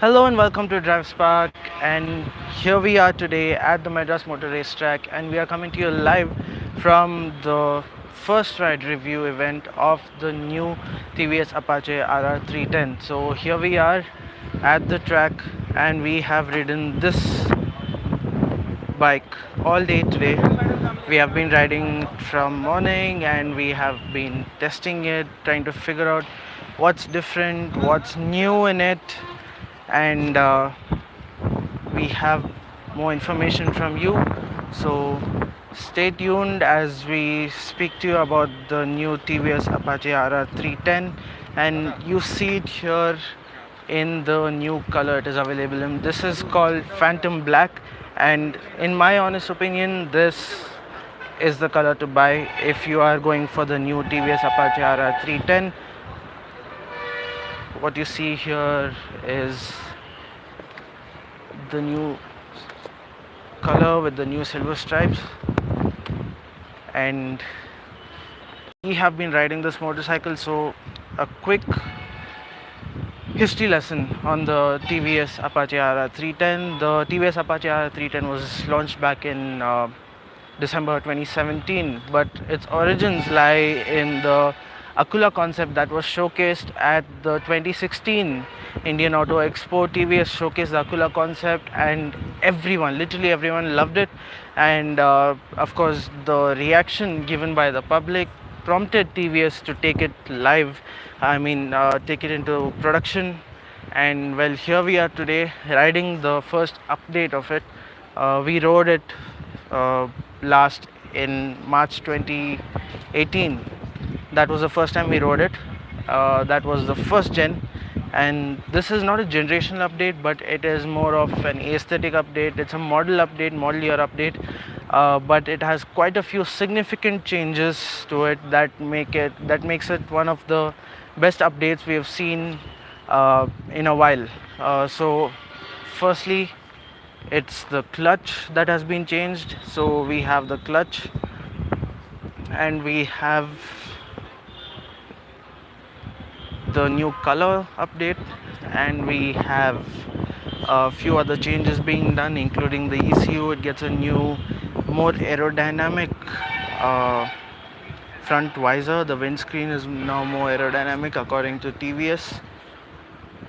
Hello and welcome to Drive Spark, and here we are today at the Madras Motor Race Track, and we are coming to you live from the first ride review event of the new TVS Apache RR 310. So here we are at the track, and we have ridden this bike all day today. We have been riding from morning, and we have been testing it, trying to figure out what's different, what's new in it, and we have more information from you. So stay tuned as we speak to you about the new TVS Apache RR 310, and you see it here in the new color it is available in. This is called Phantom Black, and in my honest opinion, this is the color to buy if you are going for the new TVS Apache RR 310. What you see here is the new color with the new silver stripes, and we have been riding this motorcycle. So a quick history lesson on the TVS Apache RR 310. The TVS Apache RR 310 was launched back in December 2017, but its origins lie in the Akula concept that was showcased at the 2016 Indian Auto Expo. TVS showcased the Akula concept, and everyone, literally everyone, loved it. And of course, the reaction given by the public prompted TVS to take it live. Take it into production. And well, here we are today riding the first update of it. We rode it last in March 2018. That was the first time we rode it. That was the first gen, and this is not a generational update, but it is more of an aesthetic update. It's a model update, model year update, but it has quite a few significant changes to it that makes it one of the best updates we have seen in a while. So firstly, it's the clutch that has been changed. So we have the clutch, and we have the new color update, and we have a few other changes being done, including the ECU. It gets a new, more aerodynamic front visor. The windscreen is now more aerodynamic according to TVS.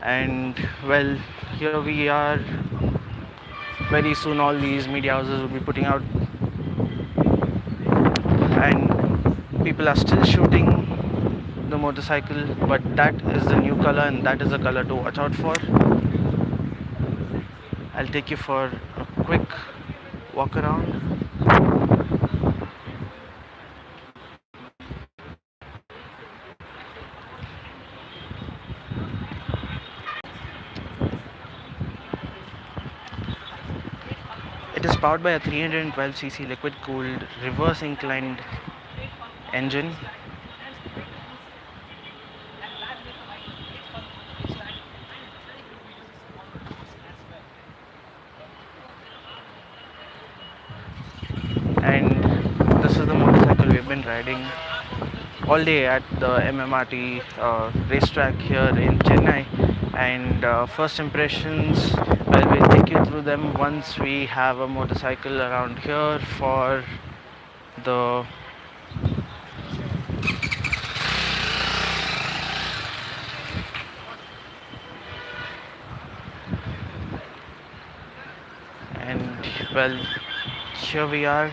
And well, here we are. Very soon all these media houses will be putting out, and people are still shooting the motorcycle, but that is the new color, and that is the color to watch out for. I'll take you for a quick walk around. It is powered by a 312cc liquid cooled reverse inclined engine. And this is the motorcycle we've been riding all day at the MMRT racetrack here in Chennai. And first impressions, well, we'll take you through them once we have a motorcycle around here for the and well, here we are.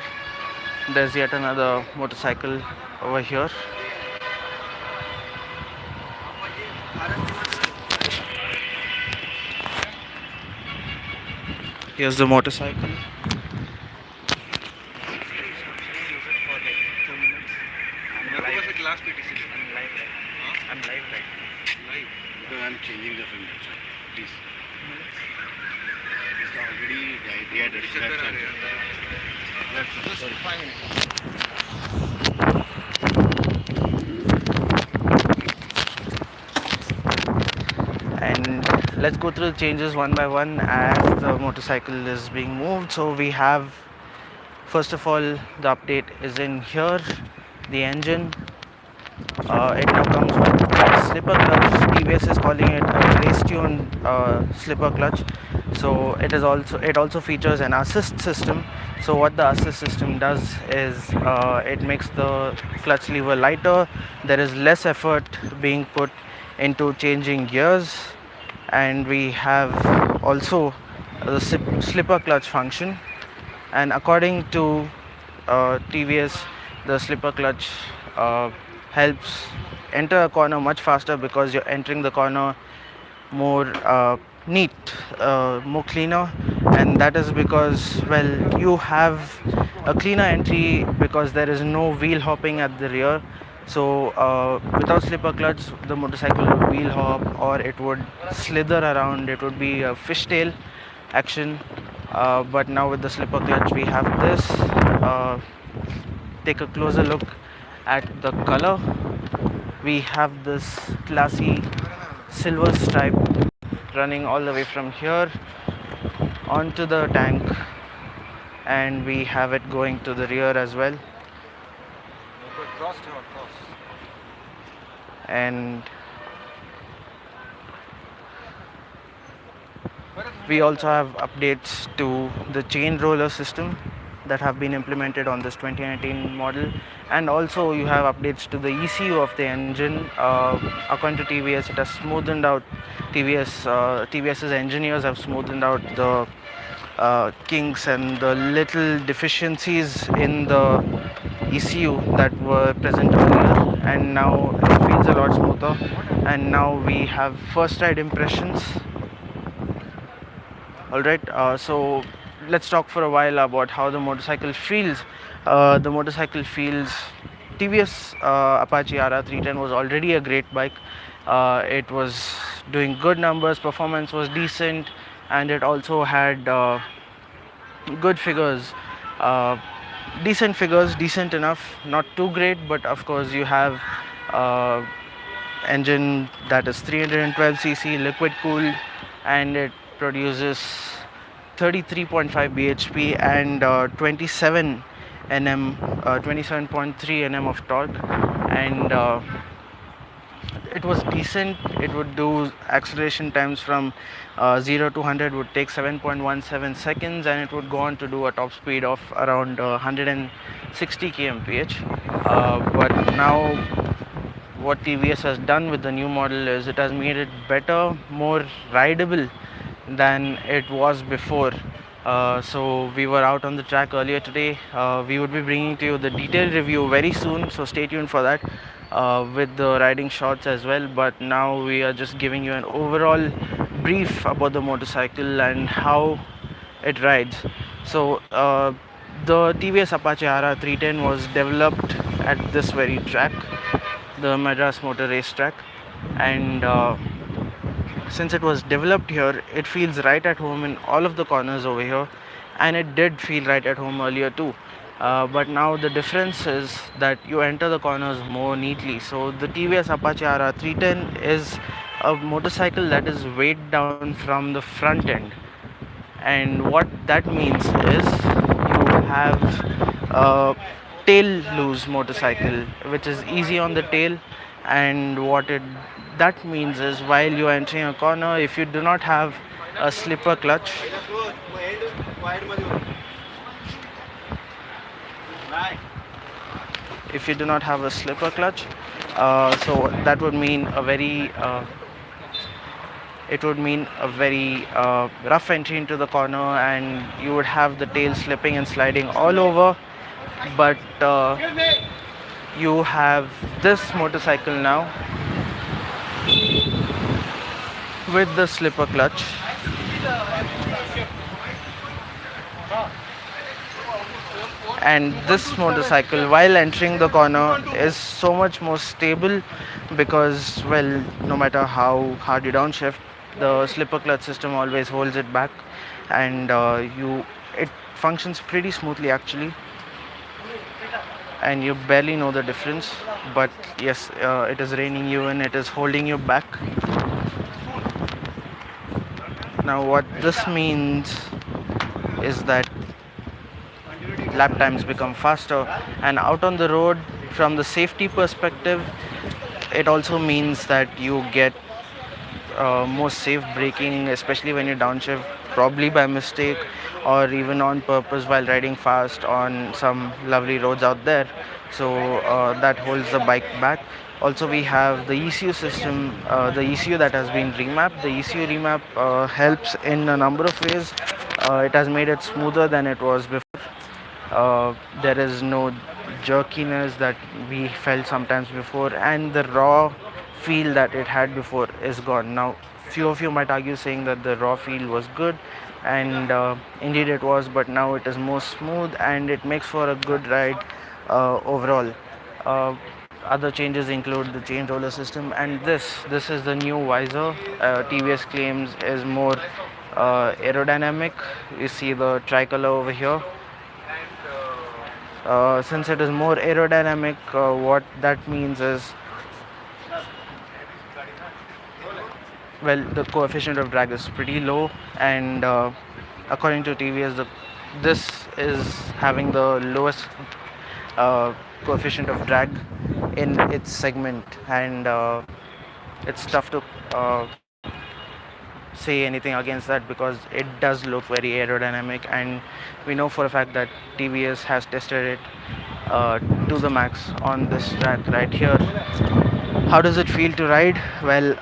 There's yet another motorcycle over here. Here's the motorcycle. I'm live right now. Live? Because I'm changing the film. Please. It's already dehydrated. That's 5 minutes. And let's go through the changes one by one as the motorcycle is being moved. So we have, first of all, the update is in here. The engine, it now comes with slipper clutch, TVS is calling it a race tuned slipper clutch. So it also features an assist system. So what the assist system does is it makes the clutch lever lighter. There is less effort being put into changing gears, and we have also the slipper clutch function. And according to TVS, the slipper clutch uh, helps enter a corner much faster because you're entering the corner more neat, more cleaner, and that is because, well, you have a cleaner entry because there is no wheel hopping at the rear. So without slipper clutch, the motorcycle would wheel hop or it would slither around. It would be a fishtail action. But now with the slipper clutch, we have this. Take a closer look at the color. We have this classy silver stripe running all the way from here onto the tank, and we have it going to the rear as well. And we also have updates to the chain roller system that have been implemented on this 2019 model, and also you have updates to the ECU of the engine. According to TVS, it has smoothened out. TVS's engineers have smoothened out the kinks and the little deficiencies in the ECU that were present earlier, and now it feels a lot smoother. And now we have first ride impressions. All right, so let's talk for a while about how the motorcycle feels. The motorcycle feels. TVS Apache RR 310 was already a great bike. It was doing good numbers, performance was decent, and it also had good figures. Uh, Decent figures, decent enough, not too great, but of course you have uh, engine that is 312cc liquid cooled, and it produces 33.5 bhp and 27 nm 27.3 nm of torque. And it was decent. It would do acceleration times from 0 to 100 would take 7.17 seconds, and it would go on to do a top speed of around 160 kmph. But now what TVS has done with the new model is it has made it better, more rideable than it was before. So we were out on the track earlier today. We would be bringing to you the detailed review very soon, so stay tuned for that, with the riding shots as well. But now we are just giving you an overall brief about the motorcycle and how it rides. So the TVS Apache RR 310 was developed at this very track, the Madras Motor Race Track, and since it was developed here, it feels right at home in all of the corners over here, and it did feel right at home earlier too. But now the difference is that you enter the corners more neatly. So the TVS Apache RR 310 is a motorcycle that is weighed down from the front end, and what that means is you have a tail loose motorcycle, which is easy on the tail. And what it that means is, while you are entering a corner, if you do not have a slipper clutch, so that would mean a very it would mean a very rough entry into the corner, and you would have the tail slipping and sliding all over. But you have this motorcycle now with the slipper clutch, and this motorcycle, while entering the corner, is so much more stable because, well, no matter how hard you downshift, the slipper clutch system always holds it back, and it functions pretty smoothly actually, and you barely know the difference. But yes, it is reining you in, it is holding you back. Now what this means is that lap times become faster, and out on the road, from the safety perspective, it also means that you get more safe braking, especially when you downshift, probably by mistake or even on purpose while riding fast on some lovely roads out there. So that holds the bike back. Also, we have the ECU system, the ECU that has been remapped. The ECU remap helps in a number of ways. It has made it smoother than it was before. There is no jerkiness that we felt sometimes before, and the raw feel that it had before is gone. Now, few of you might argue saying that the raw feel was good, and indeed it was, but now it is more smooth and it makes for a good ride overall. Uh, Other changes include the chain roller system, and this is the new visor. TVS claims is more aerodynamic. You see the tricolor over here. Since it is more aerodynamic, what that means is, well, the coefficient of drag is pretty low, and according to TVS, this is having the lowest coefficient of drag in its segment, and it's tough to say anything against that because it does look very aerodynamic, and we know for a fact that TVS has tested it to the max on this track right here. How does it feel to ride? Well,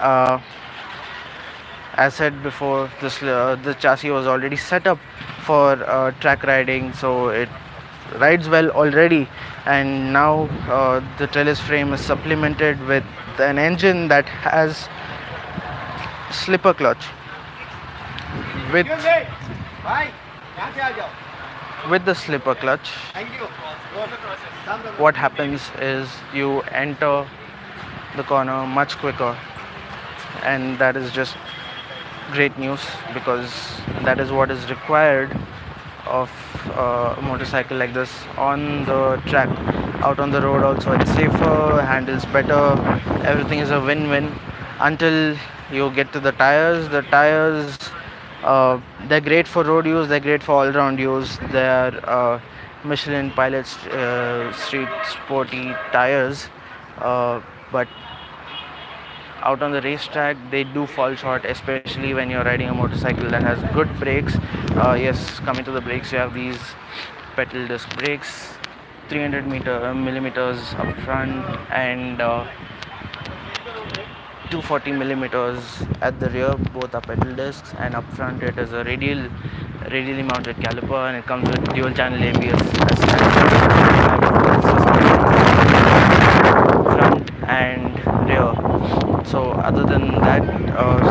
as said before, the chassis was already set up for track riding, so it rides well already. And now the trellis frame is supplemented with an engine that has slipper clutch. With the slipper clutch, what happens is you enter the corner much quicker, and that is just great news because that is what is required of a motorcycle like this on the track. Out on the road also it's safer, handles better, everything is a win-win until you get to the tires. The tires, they're great for road use, they're great for all-round use. They're Michelin Pilot Street Sporty tires, but out on the racetrack they do fall short, especially when you're riding a motorcycle that has good brakes. Yes, coming to the brakes, you have these pedal disc brakes, 300 millimeters up front, and 240 millimeters at the rear. Both are pedal discs, and up front it is a radially mounted caliper, and it comes with dual channel ABS as front and rear. So other than that,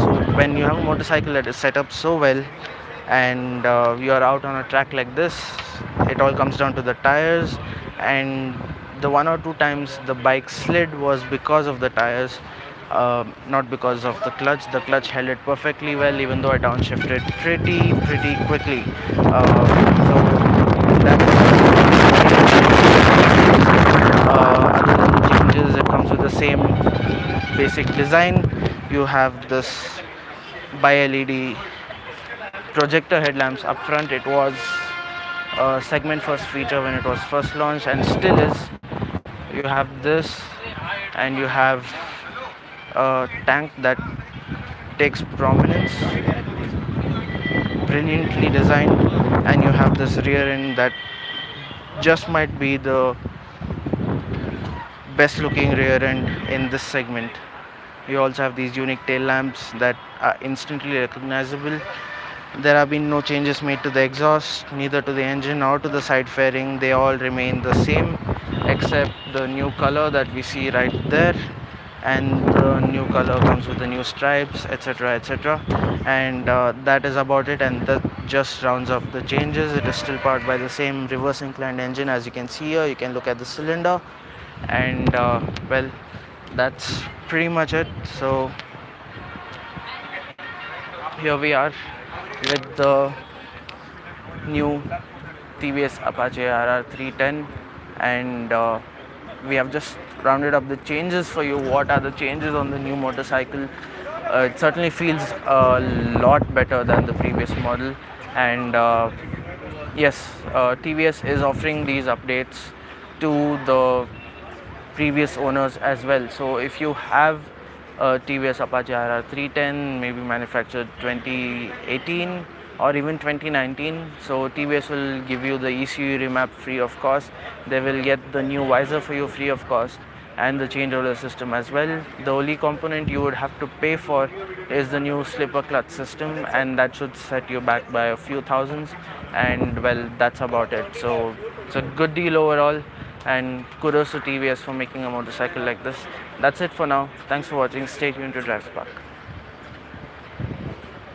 so when you have a motorcycle that is set up so well, and you are out on a track like this, it all comes down to the tires. And the one or two times the bike slid was because of the tires, not because of the clutch. The clutch held it perfectly well, even though I downshifted pretty quickly. So other than the changes, it comes with the same basic design. You have this bi-LED projector headlamps up front. It was a segment first feature when it was first launched, and still is. You have this, and you have a tank that takes prominence, brilliantly designed, and you have this rear end that just might be the best looking rear end in this segment. You also have these unique tail lamps that are instantly recognizable. There have been no changes made to the exhaust, neither to the engine nor to the side fairing. They all remain the same except the new color that we see right there, and the new color comes with the new stripes, etc. And that is about it, and that just rounds up the changes. It is still powered by the same reverse inclined engine. As you can see here, you can look at the cylinder, and well, that's pretty much it. So here we are with the new TVS Apache RR 310, and we have just rounded up the changes for you. What are the changes on the new motorcycle? It certainly feels a lot better than the previous model, and yes, TVS is offering these updates to the previous owners as well. So if you have TVS Apache RR 310, maybe manufactured 2018 or even 2019. So TVS will give you the ECU remap free of cost. They will get the new visor for you free of cost and the change roller system as well. The only component you would have to pay for is the new slipper clutch system, and that should set you back by a few thousands. And well, that's about it. So it's a good deal overall, and kudos to TVS for making a motorcycle like this. That's it for now. Thanks for watching. Stay tuned to Drive Spark.